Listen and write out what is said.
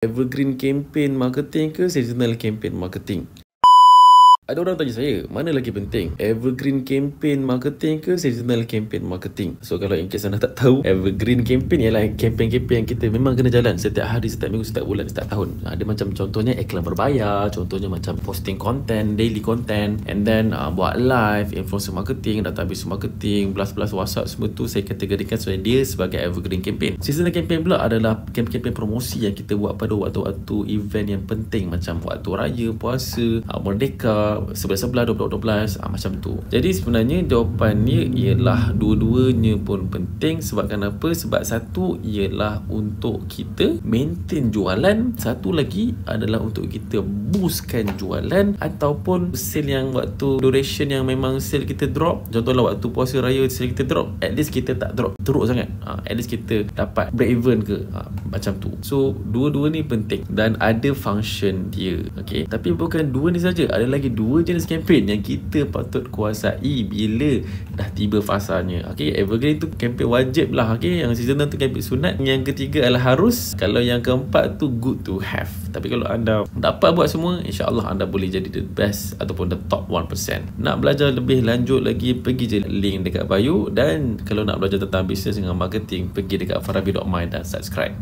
Evergreen campaign marketing ke seasonal campaign marketing? Ada orang tanya saya, mana lagi penting? Evergreen campaign marketing ke seasonal campaign marketing? So kalau in case anda tak tahu, evergreen campaign ialah campaign-campaign yang kita memang kena jalan setiap hari, setiap minggu, setiap bulan, setiap tahun. Ada macam contohnya iklan berbayar, contohnya macam posting content, daily content, and then buat live, influencer marketing, database marketing, blast-blast WhatsApp, semua tu saya kategorikan dia sebagai evergreen campaign. Seasonal campaign pula adalah campaign promosi yang kita buat pada waktu-waktu event yang penting macam waktu raya, puasa, merdeka, 11-11, 12-12, macam tu. Jadi sebenarnya jawapannya ialah dua-duanya pun penting. Sebab kenapa? Sebab satu ialah untuk kita maintain jualan, satu lagi adalah untuk kita boostkan jualan ataupun sale yang waktu duration yang memang sale kita drop. Contohlah waktu puasa raya sale kita drop, at least kita tak drop teruk sangat, at least kita dapat break even ke, macam tu. So dua-dua ni penting dan ada function dia. Okay, tapi bukan dua ni saja, ada lagi dua jenis campaign yang kita patut kuasai bila dah tiba fasanya. Okay, evergreen tu campaign wajib lah. Okay, yang seasonal tu campaign sunat. Yang ketiga adalah harus. Kalau yang keempat tu good to have. Tapi kalau anda dapat buat semua, insyaAllah anda boleh jadi the best ataupun the top 1%. Nak belajar lebih lanjut lagi, pergi je link dekat bio. Dan kalau nak belajar tentang bisnes dengan marketing, pergi dekat farabi.my dan subscribe.